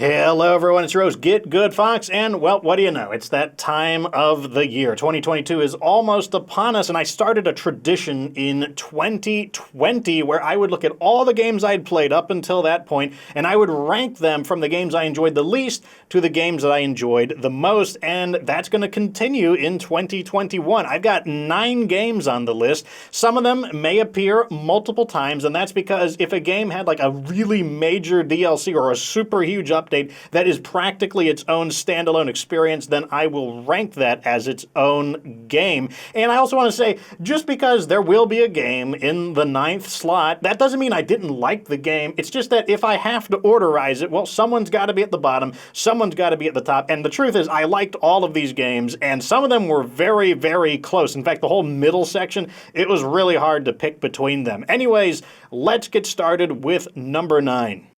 Hello everyone, it's your host, Git Gud Fox, and well, what do you know? It's that time of the year. 2022 is almost upon us, and I started a tradition in 2020 where I would look at all the games I'd played up until that point, and I would rank them from the games I enjoyed the least to the games that I enjoyed the most, and that's going to continue in 2021. I've got 9 games on the list. Some of them may appear multiple times, and that's because if a game had like a really major DLC or a super huge update that is practically its own standalone experience, then I will rank that as its own game. And I also want to say, just because there will be a game in the 9th slot, that doesn't mean I didn't like the game. It's just that if I have to orderize it, well, someone's got to be at the bottom, someone's got to be at the top. And the truth is, I liked all of these games, and some of them were very, very close. In fact, the whole middle section, it was really hard to pick between them. Anyways, let's get started with number 9.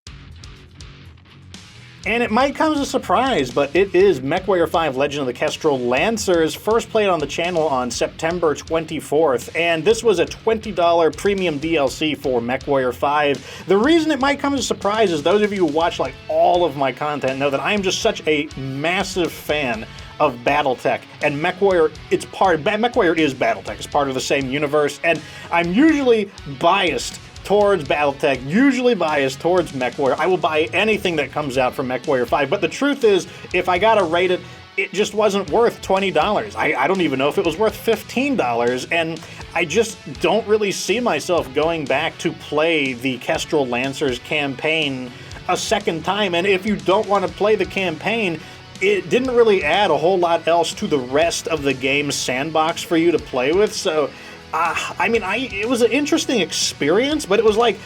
And it might come as a surprise, but it is MechWarrior V Legend of the Kestrel Lancers, first played on the channel on September 24th, and this was a $20 premium DLC for MechWarrior V. The reason it might come as a surprise is those of you who watch like all of my content know that I am just such a massive fan of BattleTech, and MechWarrior is BattleTech, it's part of the same universe, and I'm usually biased towards BattleTech, usually biased towards MechWarrior. I will buy anything that comes out from MechWarrior 5, but the truth is, if I gotta rate it, it just wasn't worth $20. I don't even know if it was worth $15, and I just don't really see myself going back to play the Kestrel Lancers campaign a second time, and if you don't want to play the campaign, it didn't really add a whole lot else to the rest of the game's sandbox for you to play with, so it was an interesting experience, but it was like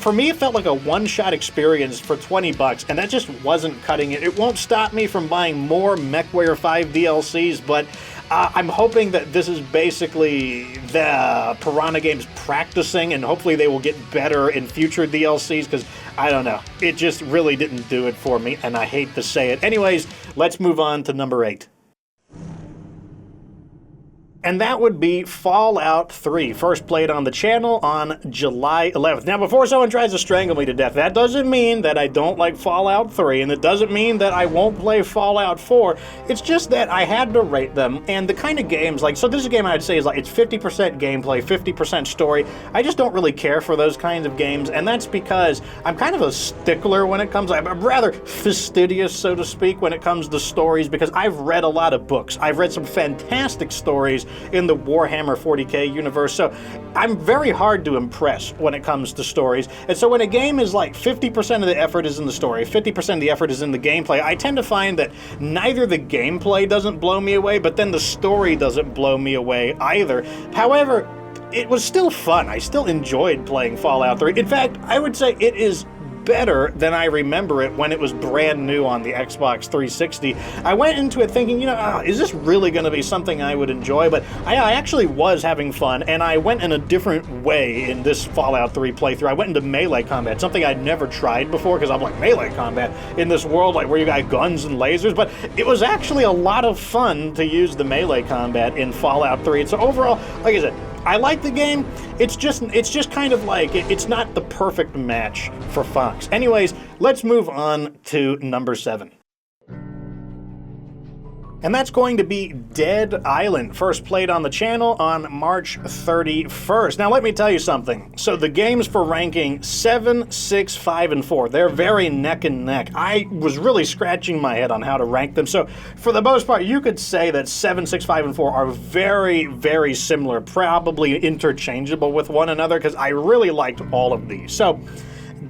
for me, it felt like a one-shot experience for $20, and that just wasn't cutting it. It won't stop me from buying more MechWarrior 5 DLCs, but I'm hoping that this is basically the Piranha Games practicing, and hopefully they will get better in future DLCs, because I don't know. It just really didn't do it for me, and I hate to say it. Anyways, let's move on to number 8. And that would be Fallout 3, first played on the channel on July 11th. Now, before someone tries to strangle me to death, that doesn't mean that I don't like Fallout 3, and it doesn't mean that I won't play Fallout 4. It's just that I had to rate them, and the kind of games, so this is a game I'd say is it's 50% gameplay, 50% story. I just don't really care for those kinds of games, and that's because I'm kind of a stickler when it comes, I'm rather fastidious, so to speak, when it comes to stories, because I've read a lot of books. I've read some fantastic stories in the Warhammer 40k universe, so I'm very hard to impress when it comes to stories. And so when a game is 50% of the effort is in the story, 50% of the effort is in the gameplay, I tend to find that neither the gameplay doesn't blow me away, but then the story doesn't blow me away either. However, it was still fun. I still enjoyed playing Fallout 3. In fact, I would say it is better than I remember it when it was brand new on the Xbox 360. I went into it thinking, is this really going to be something I would enjoy? But I actually was having fun, and I went in a different way in this Fallout 3 playthrough. I went into melee combat, something I'd never tried before, because I'm like, melee combat in this world, where you got guns and lasers, but it was actually a lot of fun to use the melee combat in Fallout 3. So overall, like I said, I like the game. It's just kind of it's not the perfect match for Fox. Anyways, let's move on to number 7. And that's going to be Dead Island, first played on the channel on March 31st. Now, let me tell you something. So the games for ranking 7, 6, 5, and 4, they're very neck and neck. I was really scratching my head on how to rank them. So for the most part, you could say that 7, 6, 5, and 4 are very, very similar, probably interchangeable with one another, because I really liked all of these. So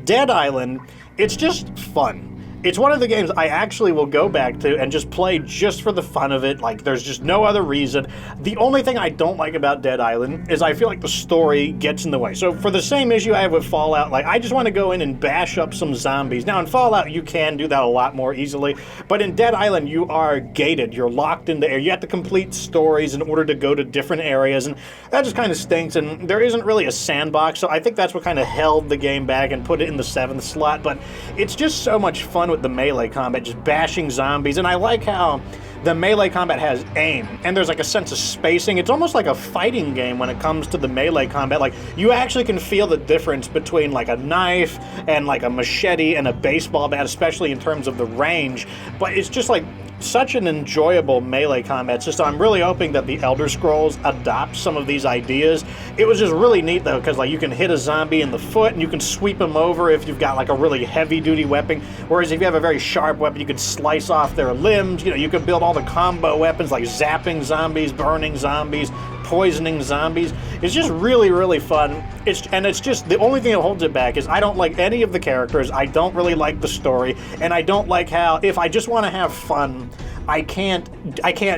Dead Island, it's just fun. It's one of the games I actually will go back to and just play just for the fun of it. There's just no other reason. The only thing I don't like about Dead Island is I feel like the story gets in the way. So for the same issue I have with Fallout, I just want to go in and bash up some zombies. Now in Fallout, you can do that a lot more easily, but in Dead Island, you are gated. You're locked in there. You have to complete stories in order to go to different areas, and that just kind of stinks, and there isn't really a sandbox, so I think that's what kind of held the game back and put it in the 7th slot, but it's just so much fun with the melee combat, just bashing zombies, and I like how the melee combat has aim, and there's like a sense of spacing. It's almost like a fighting game when it comes to the melee combat. Like, you actually can feel the difference between like a knife and like a machete and a baseball bat, especially in terms of the range. But it's just like such an enjoyable melee combat system. I'm really hoping that the Elder Scrolls adopt some of these ideas. It was just really neat though, because like you can hit a zombie in the foot and you can sweep him over if you've got like a really heavy duty weapon, whereas if you have a very sharp weapon you could slice off their limbs. You know, you could build all the combo weapons like zapping zombies, burning zombies, poisoning zombies. It's just really, really fun. It's just the only thing that holds it back is I don't like any of the characters. I don't really like the story, and I don't like how if I just want to have fun, I can't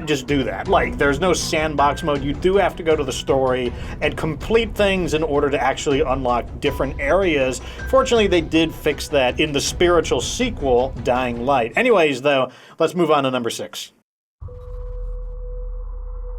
just do that. Like, there's no sandbox mode. You do have to go to the story and complete things in order to actually unlock different areas. Fortunately, they did fix that in the spiritual sequel, Dying Light. Anyways, though, let's move on to number 6.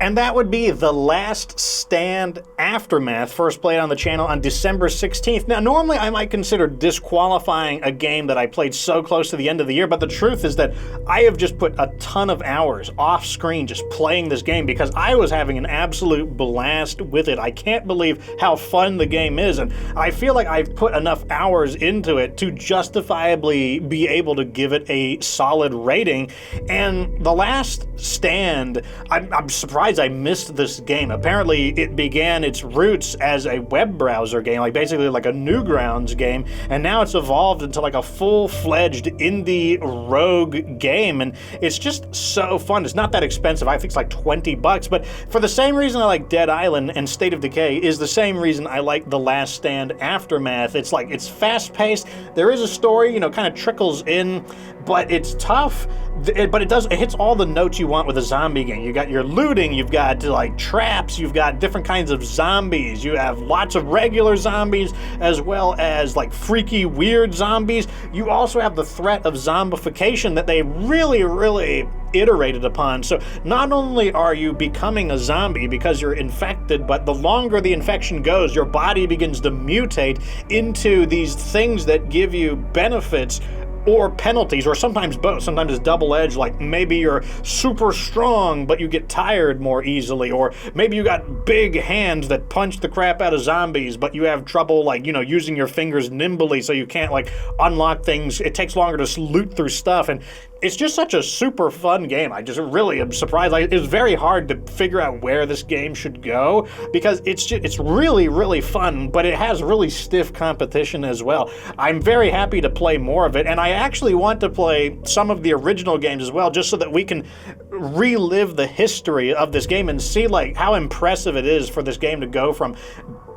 And that would be The Last Stand Aftermath, first played on the channel on December 16th. Now, normally I might consider disqualifying a game that I played so close to the end of the year, but the truth is that I have just put a ton of hours off screen just playing this game because I was having an absolute blast with it. I can't believe how fun the game is, and I feel like I've put enough hours into it to justifiably be able to give it a solid rating. And The Last Stand, I'm surprised I missed this game. Apparently, it began its roots as a web browser game, like basically like a Newgrounds game, and now it's evolved into like a full-fledged indie rogue game, and it's just so fun. It's not that expensive. I think it's like $20, but for the same reason I like Dead Island and State of Decay is the same reason I like The Last Stand Aftermath. It's like, it's fast-paced. There is a story, you know, kind of trickles in, but it's tough. But it hits all the notes you want with a zombie game. You got your looting, you've got like traps, you've got different kinds of zombies, you have lots of regular zombies as well as like freaky weird zombies. You also have the threat of zombification that they really iterated upon. So not only are you becoming a zombie because you're infected, but the longer the infection goes, your body begins to mutate into these things that give you benefits or penalties, or sometimes both. Sometimes it's double-edged, like maybe you're super strong, but you get tired more easily, or maybe you got big hands that punch the crap out of zombies, but you have trouble, like, you know, using your fingers nimbly, so you can't, like, unlock things. It takes longer to loot through stuff, and it's just such a super fun game. I just really am surprised. It was very hard to figure out where this game should go because it's really fun, but it has really stiff competition as well. I'm very happy to play more of it, and I actually want to play some of the original games as well, just so that we can relive the history of this game and see like how impressive it is for this game to go from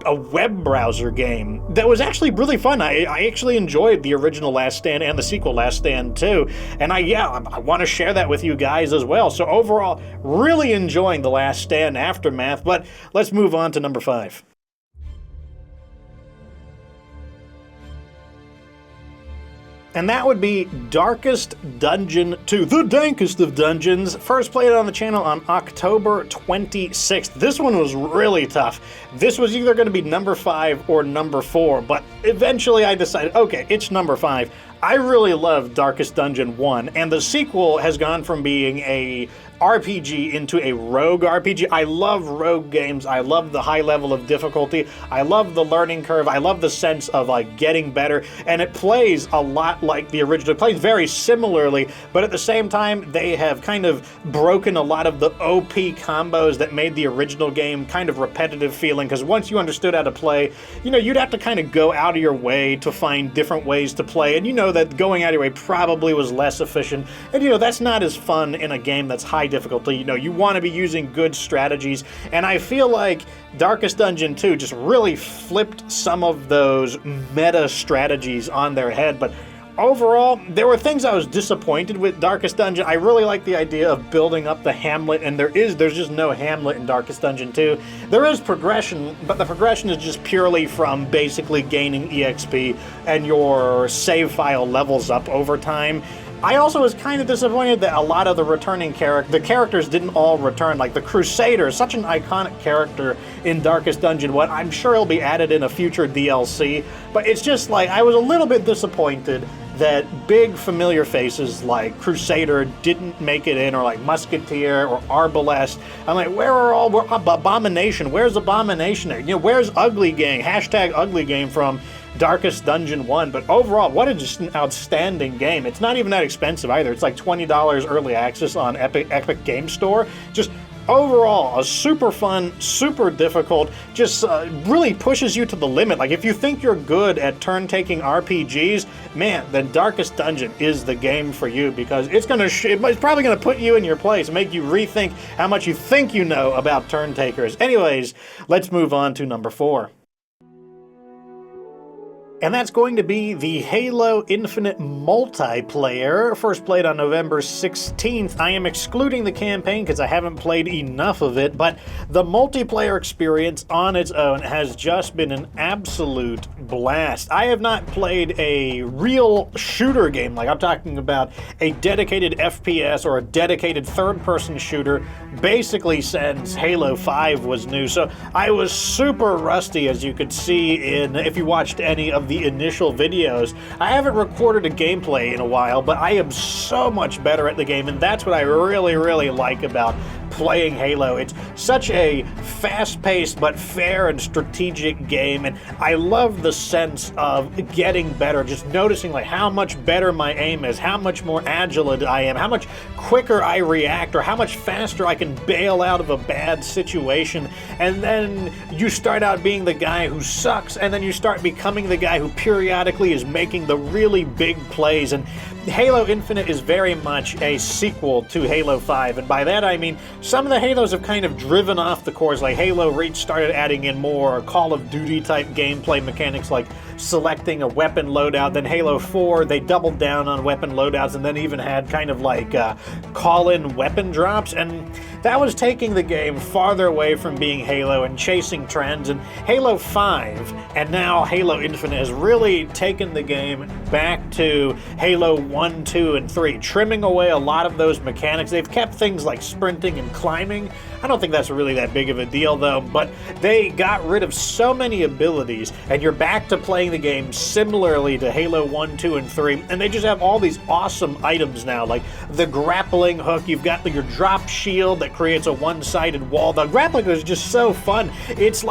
a web browser game that was actually really fun. I actually enjoyed the original Last Stand and the sequel Last Stand too, and I want to share that with you guys as well. So overall, really enjoying The Last Stand Aftermath, but let's move on to number 5. And that would be Darkest Dungeon 2, the dankest of dungeons. First played on the channel on October 26th. This one was really tough. This was either going to be number 5 or number 4, but eventually I decided, okay, it's number 5. I really love Darkest Dungeon 1, and the sequel has gone from being a RPG into a rogue RPG. I love rogue games. I love the high level of difficulty. I love the learning curve. I love the sense of like getting better, and it plays a lot like the original. It plays very similarly, but at the same time, they have kind of broken a lot of the OP combos that made the original game kind of repetitive feeling, because once you understood how to play, you know, you'd have to kind of go out of your way to find different ways to play, and you know that going out of your way probably was less efficient, and you know, that's not as fun in a game that's high difficulty. You know, you want to be using good strategies, and I feel like Darkest Dungeon 2 just really flipped some of those meta strategies on their head. But overall, there were things I was disappointed with Darkest Dungeon. I really like the idea of building up the Hamlet, and there's just no Hamlet in Darkest Dungeon 2. There is progression, but the progression is just purely from basically gaining EXP, and your save file levels up over time. I also was kind of disappointed that a lot of the returning characters didn't all return. Like the Crusader, such an iconic character in Darkest Dungeon 1. I'm sure he'll be added in a future DLC, but it's just like, I was a little bit disappointed that big familiar faces like Crusader didn't make it in, or like Musketeer or Arbalest. I'm like, where are all Abomination? Where's Abomination? You know, where's Ugly Gang? Hashtag Ugly Game from Darkest Dungeon 1. But overall, what a just an outstanding game. It's not even that expensive either. It's like $20 early access on Epic Game Store. Just overall, a super fun, super difficult, just really pushes you to the limit. Like, if you think you're good at turn-taking RPGs, man, then Darkest Dungeon is the game for you, because it's probably gonna put you in your place and make you rethink how much you think you know about turn-takers. Anyways, let's move on to number 4. And that's going to be the Halo Infinite multiplayer, first played on November 16th. I am excluding the campaign because I haven't played enough of it, but the multiplayer experience on its own has just been an absolute blast. I have not played a real shooter game, like I'm talking about a dedicated FPS or a dedicated third-person shooter, basically since Halo 5 was new. So I was super rusty, as you could see if you watched any of the initial videos. I haven't recorded a gameplay in a while, but I am so much better at the game, and that's what I really, really like about playing Halo. It's such a fast-paced but fair and strategic game, and I love the sense of getting better, just noticing like how much better my aim is, how much more agile I am, how much quicker I react, or how much faster I can bail out of a bad situation. And then you start out being the guy who sucks, and then you start becoming the guy who periodically is making the really big plays. And Halo Infinite is very much a sequel to Halo 5, and by that I mean some of the Halos have kind of driven off the course. Like Halo Reach started adding in more Call of Duty type gameplay mechanics, like selecting a weapon loadout. Then Halo 4, they doubled down on weapon loadouts, and then even had kind of like call-in weapon drops, and that was taking the game farther away from being Halo and chasing trends. And Halo 5 and now Halo Infinite has really taken the game back to Halo 1, 2, and 3, trimming away a lot of those mechanics. They've kept things like sprinting and climbing. I don't think that's really that big of a deal though, but they got rid of so many abilities, and you're back to playing the game similarly to Halo 1, 2, and 3, and they just have all these awesome items now, like the grappling hook. You've got your drop shield that creates a one-sided wall. The grappling hook is just so fun. It's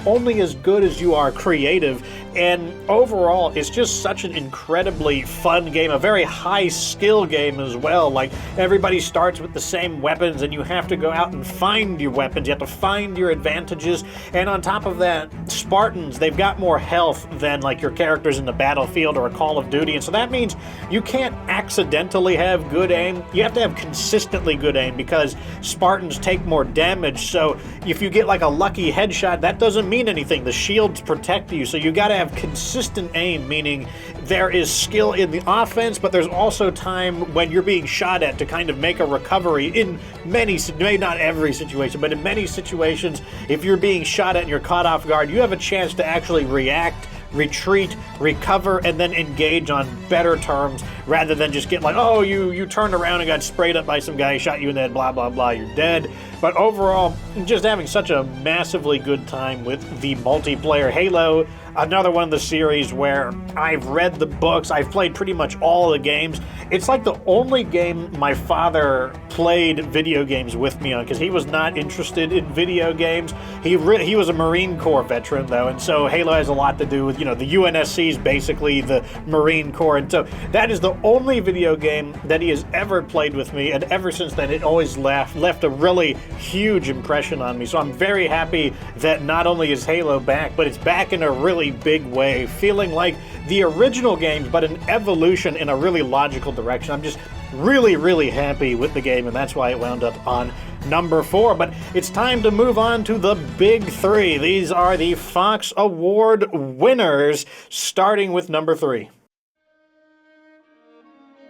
only as good as you are creative, and overall it's just such an incredibly fun game, a very high skill game as well. Like, everybody starts with the same weapons, and you have to go out and find your weapons. You have to find your advantages, and on top of that, Spartans, they've got more health than like your characters in the Battlefield or a Call of Duty, and so that means you can't accidentally have good aim. You have to have consistently good aim, because Spartans take more damage. So if you get like a lucky headshot, that doesn't mean anything. The shields protect you, so you got to have consistent aim, meaning there is skill in the offense, but there's also time when you're being shot at to kind of make a recovery in many, maybe not every situation, but in many situations, if you're being shot at and you're caught off guard, you have a chance to actually react, retreat, recover, and then engage on better terms, rather than just get like, oh, you turned around and got sprayed up by some guy, shot you in the head, blah, blah, blah, you're dead. But overall, just having such a massively good time with the multiplayer. Halo, another one of the series where I've read the books, I've played pretty much all the games. It's like the only game my father played video games with me on, because he was not interested in video games. He was a Marine Corps veteran though, and so Halo has a lot to do with, the UNSC is basically the Marine Corps, and so that is the only video game that he has ever played with me, and ever since then it always left a really huge impression on me. So I'm very happy that not only is Halo back, but it's back in a really big way, feeling like the original games, but an evolution in a really logical direction. I'm just really, really happy with the game, and that's why it wound up on number 4. But it's time to move on to the big 3. These are the Fox Award winners, starting with number 3.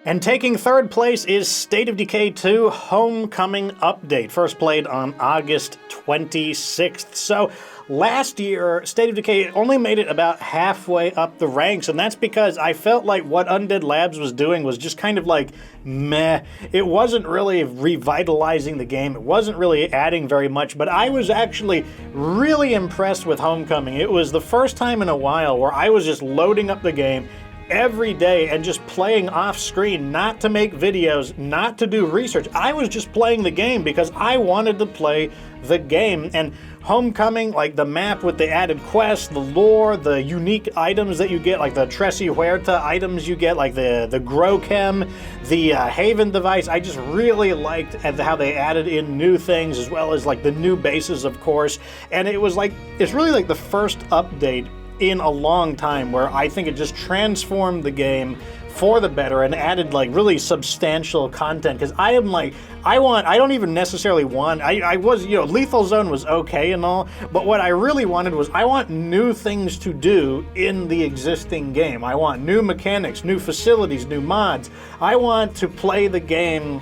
And taking third place is State of Decay 2 Homecoming Update, first played on August 26th. So last year, State of Decay only made it about halfway up the ranks, and that's because I felt like what Undead Labs was doing was just kind of like meh. It wasn't really revitalizing the game. It wasn't really adding very much, but I was actually really impressed with Homecoming. It was the first time in a while where I was just loading up the game, every day and just playing off screen, not to make videos, not to do research. I was just playing the game because I wanted to play the game. And Homecoming, like the map with the added quests, the lore, the unique items that you get, like the Tresi Huerta items you get, like the Grow Chem, the Haven device. I just really liked how they added in new things, as well as like the new bases, of course. And it was like, it's really like the first update in a long time where I think it just transformed the game for the better and added like really substantial content. Because I am like, I don't even necessarily want, I was, you know, Lethal Zone was okay and all, but what I really wanted was I want new things to do in the existing game. I want new mechanics, new facilities, new mods. I want to play the game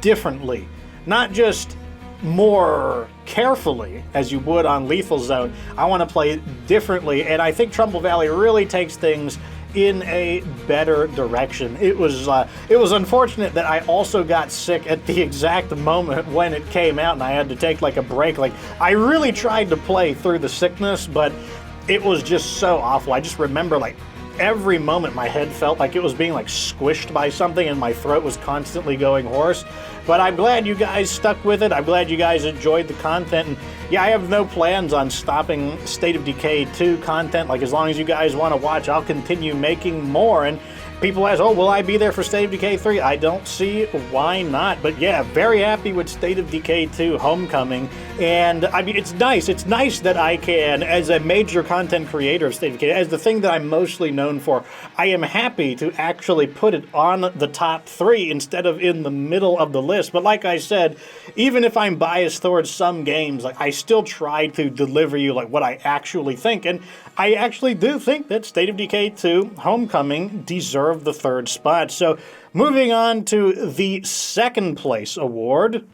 differently, not just more carefully as you would on Lethal Zone. I want to play it differently, and I think Trumbull Valley really takes things in a better direction. It was unfortunate that I also got sick at the exact moment when it came out, and I had to take like a break. Like, I really tried to play through the sickness, but it was just so awful. I just remember like every moment my head felt like it was being like squished by something, and my throat was constantly going hoarse. But I'm glad you guys stuck with it. I'm glad you guys enjoyed the content. And yeah, I have no plans on stopping State of Decay 2 content. Like, as long as you guys want to watch, I'll continue making more. And people ask, oh, will I be there for State of Decay 3? I don't see why not. But yeah, very happy with State of Decay 2 Homecoming. And I mean, it's nice. It's nice that I can, as a major content creator of State of Decay, as the thing that I'm mostly known for, I am happy to actually put it on the top 3 instead of in the middle of the list. But like I said, even if I'm biased towards some games, like I still try to deliver you like what I actually think. And I actually do think that State of Decay 2 Homecoming deserved the 3rd spot. So moving on to the 2nd place award.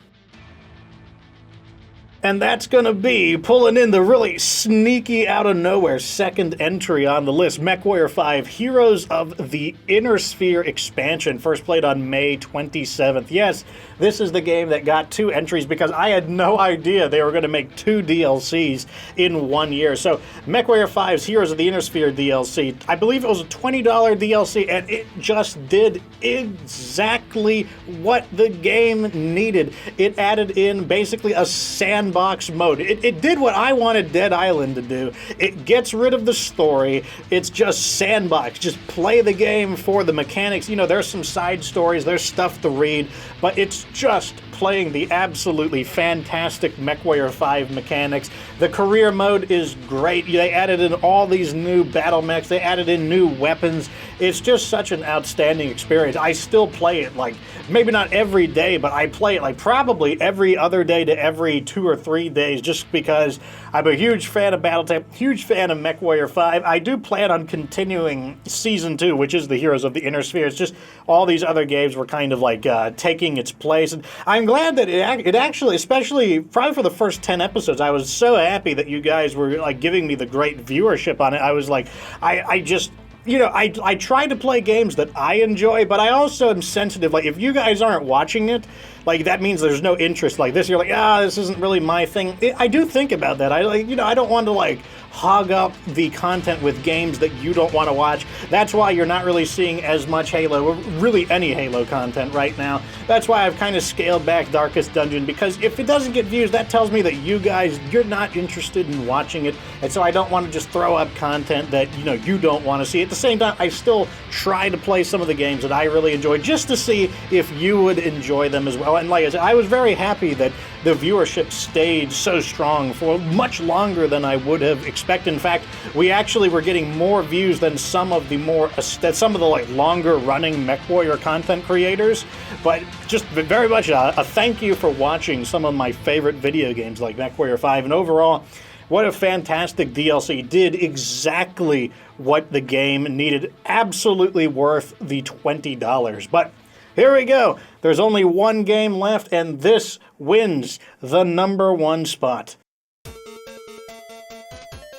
And that's going to be pulling in the really sneaky out of nowhere 2nd entry on the list, MechWarrior V Heroes of the Inner Sphere expansion, first played on May 27th. Yes, this is the game that got 2 entries because I had no idea they were going to make 2 DLCs in 1 year. So MechWarrior V's Heroes of the Inner Sphere DLC, I believe it was a $20 DLC, and it just did exactly what the game needed. It added in basically a sandbox mode. It did what I wanted Dead Island to do. It gets rid of the story. It's just sandbox. Just play the game for the mechanics. You know, there's some side stories, there's stuff to read, but it's just playing the absolutely fantastic MechWarrior 5 mechanics. The career mode is great. They added in all these new battle mechs. They added in new weapons. It's just such an outstanding experience. I still play it, like, maybe not every day, but I play it like probably every other day to every 2 or 3 days, just because I'm a huge fan of Battletech, huge fan of MechWarrior 5. I do plan on continuing Season 2, which is the Heroes of the Inner Sphere. It's just all these other games were kind of like taking its place. And I'm glad that it actually, especially probably for the first 10 episodes, I was so happy that you guys were like giving me the great viewership on it. I was like, I just, you know, I try to play games that I enjoy, but I also am sensitive. Like, if you guys aren't watching it, like, that means there's no interest. Like this, you're like, this isn't really my thing. I do think about that. I like, you know, I don't want to like hog up the content with games that you don't want to watch. That's why you're not really seeing as much Halo, or really any Halo content right now. That's why I've kind of scaled back Darkest Dungeon, because if it doesn't get views, that tells me that you guys, you're not interested in watching it. And so I don't want to just throw up content that, you know, you don't want to see. At the same time, I still try to play some of the games that I really enjoy, just to see if you would enjoy them as well. And like I said, I was very happy that the viewership stayed so strong for much longer than I would have expected. In fact, we actually were getting more views than some of the like longer running MechWarrior content creators. But just very much a thank you for watching some of my favorite video games like MechWarrior 5. And overall, what a fantastic DLC. Did exactly what the game needed. Absolutely worth the $20. But here we go. There's only one game left, and this wins the #1 spot.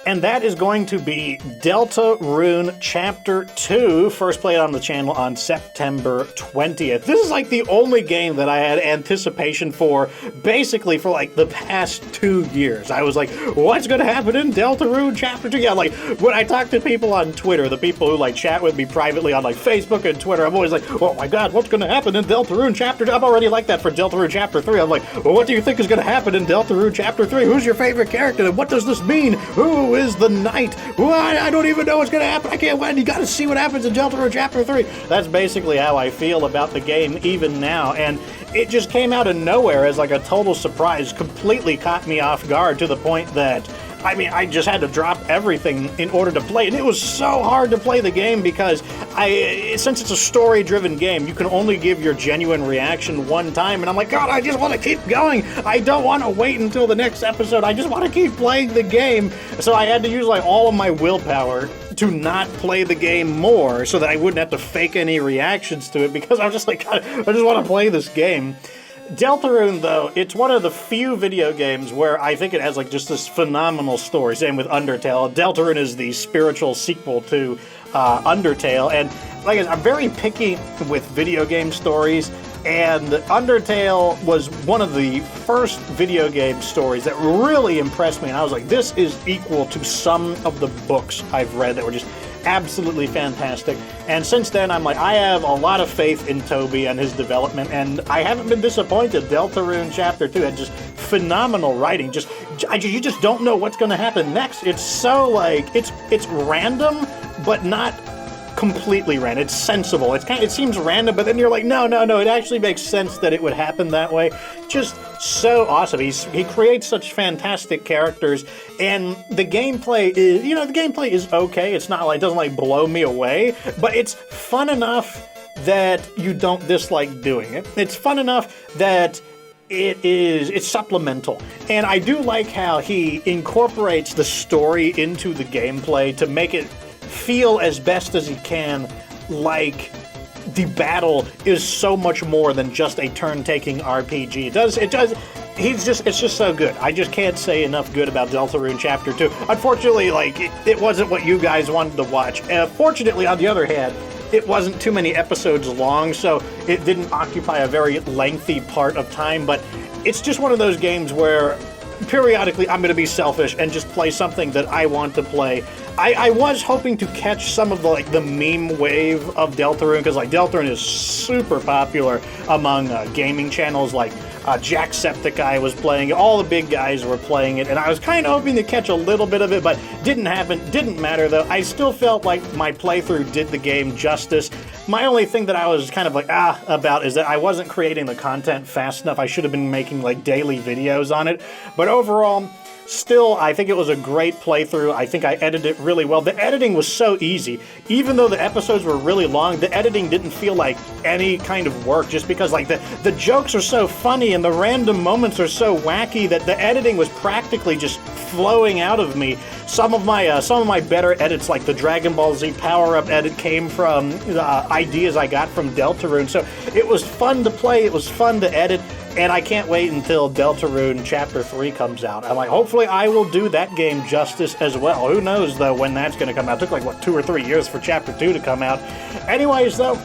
and that is going to be Deltarune Chapter 2, first played on the channel on September 20th. This is like the only game that I had anticipation for, basically for like the past 2 years. I was like, what's going to happen in Deltarune Chapter 2? Yeah, like when I talk to people on Twitter, the people who like chat with me privately on like Facebook and Twitter, I'm always like, oh my god, what's going to happen in Deltarune Chapter 2? I'm already like that for Deltarune Chapter 3. I'm like, well, what do you think is going to happen in Deltarune Chapter 3? Who's your favorite character? And what does this mean? Who is the knight? Well, I don't even know what's going to happen. I can't wait. You got to see what happens in Deltarune Chapter 3. That's basically how I feel about the game even now. And it just came out of nowhere as like a total surprise, completely caught me off guard to the point that, I mean, I just had to drop everything in order to play. And it was so hard to play the game because since it's a story-driven game, you can only give your genuine reaction one time. And I'm like, God, I just want to keep going. I don't want to wait until the next episode. I just want to keep playing the game. So I had to use like all of my willpower to not play the game more so that I wouldn't have to fake any reactions to it because I was just like, God, I just want to play this game. Deltarune, though, it's one of the few video games where I think it has like just this phenomenal story. Same with Undertale. Deltarune is the spiritual sequel to Undertale, and like I said, I'm very picky with video game stories, and Undertale was one of the first video game stories that really impressed me, and I was like, this is equal to some of the books I've read that were just absolutely fantastic. And since then, I'm like, I have a lot of faith in Toby and his development, and I haven't been disappointed. Deltarune Chapter 2 had just phenomenal writing. You just don't know what's going to happen next. It's so like, it's random, but not completely random. It's sensible. It seems random, but then you're like, no, it actually makes sense that it would happen that way. Just so awesome. He creates such fantastic characters, and the gameplay is okay. It's not like, it doesn't like blow me away, but it's fun enough that you don't dislike doing it. It's fun enough that it's supplemental. And I do like how he incorporates the story into the gameplay to make it feel as best as he can like the battle is so much more than just a turn-taking RPG. It's just so good. I just can't say enough good about Deltarune Chapter 2. Unfortunately, like, it wasn't what you guys wanted to watch. Fortunately, on the other hand, it wasn't too many episodes long, so it didn't occupy a very lengthy part of time, but it's just one of those games where periodically I'm going to be selfish and just play something that I want to play. I was hoping to catch some of the meme wave of Deltarune, because like Deltarune is super popular among gaming channels. Like Jacksepticeye was playing it, all the big guys were playing it, and I was kind of hoping to catch a little bit of it, but didn't happen. Didn't matter though. I still felt like my playthrough did the game justice. My only thing that I was kind of like about is that I wasn't creating the content fast enough. I should have been making like daily videos on it, but overall, still, I think it was a great playthrough. I think I edited it really well. The editing was so easy. Even though the episodes were really long, the editing didn't feel like any kind of work, just because like the jokes are so funny and the random moments are so wacky that the editing was practically just flowing out of me. Some of my better edits, like the Dragon Ball Z power-up edit, came from ideas I got from Deltarune. So it was fun to play, it was fun to edit, and I can't wait until Deltarune Chapter 3 comes out. I'm like, hopefully I will do that game justice as well. Who knows, though, when that's going to come out. It took like, 2 or 3 years for Chapter 2 to come out. Anyways, though,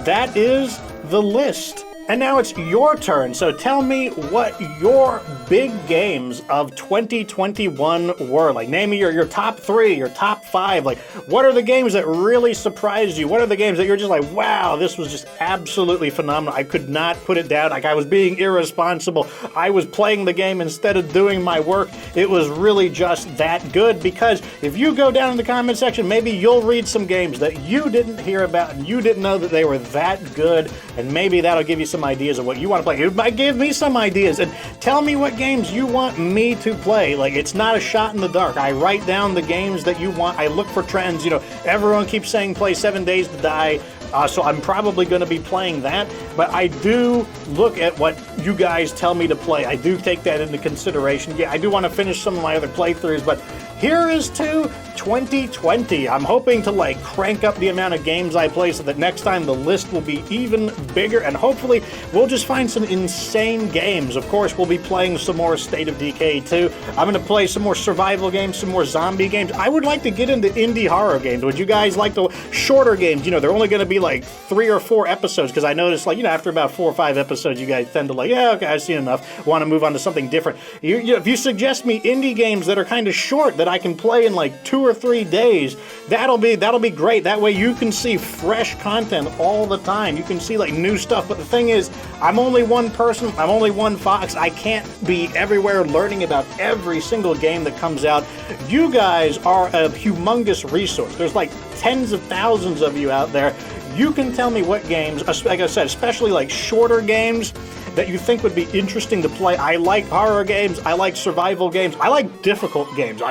that is the list. And now it's your turn, so tell me what your big games of 2021 were. Like, name me your top 3, your top 5. Like, what are the games that really surprised you? What are the games that you're just like, wow, this was just absolutely phenomenal. I could not put it down. Like, I was being irresponsible. I was playing the game instead of doing my work. It was really just that good, because if you go down in the comment section, maybe you'll read some games that you didn't hear about and you didn't know that they were that good, and maybe that'll give you some ideas of what you want to play. It might give me some ideas, and tell me what games you want me to play. Like, it's not a shot in the dark. I write down the games that you want. I look for trends. Everyone keeps saying play 7 Days to Die, so I'm probably going to be playing that, but I do look at what you guys tell me to play. I do take that into consideration. Yeah, I do want to finish some of my other playthroughs, but here is to 2020. I'm hoping to like crank up the amount of games I play so that next time the list will be even bigger, and hopefully we'll just find some insane games. Of course, we'll be playing some more State of Decay 2. I'm going to play some more survival games, some more zombie games. I would like to get into indie horror games. Would you guys like the shorter games? You know, they're only going to be like 3 or 4 episodes, because I noticed, like, you know, after about 4 or 5 episodes, you guys tend to like, yeah, okay, I've seen enough, want to move on to something different. If you suggest me indie games that are kind of short, that I can play in like 2 or 3 days, that'll be great. That way you can see fresh content all the time. You can see like new stuff. But the thing is, I'm only one person. I'm only one Fox. I can't be everywhere learning about every single game that comes out. You guys are a humongous resource. There's like tens of thousands of you out there. You can tell me what games, like I said, especially like shorter games, that you think would be interesting to play. I like horror games, I like survival games, I like difficult games.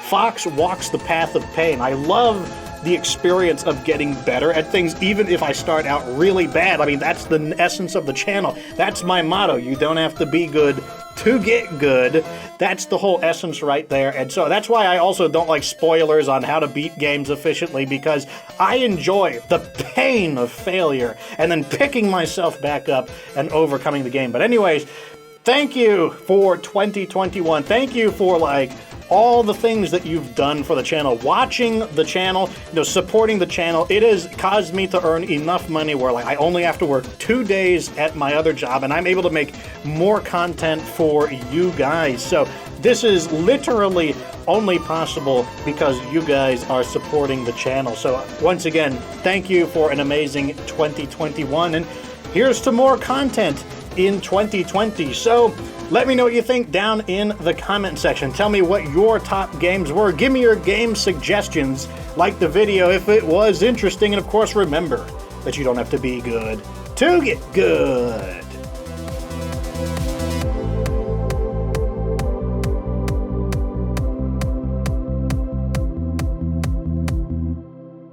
Fox walks the path of pain. I love the experience of getting better at things, even if I start out really bad. I mean, that's the essence of the channel. That's my motto. You don't have to be good to get good. That's the whole essence right there. And so that's why I also don't like spoilers on how to beat games efficiently, because I enjoy the pain of failure and then picking myself back up and overcoming the game. But anyways, thank you for 2021. Thank you for like all the things that you've done for the channel, watching the channel, supporting the channel. It has caused me to earn enough money where like I only have to work 2 days at my other job, and I'm able to make more content for you guys. So this is literally only possible because you guys are supporting the channel. So once again, thank you for an amazing 2021, and here's to more content in 2020. So let me know what you think down in the comment section. Tell me what your top games were. Give me your game suggestions. Like the video if it was interesting. And of course, remember that you don't have to be good to get good.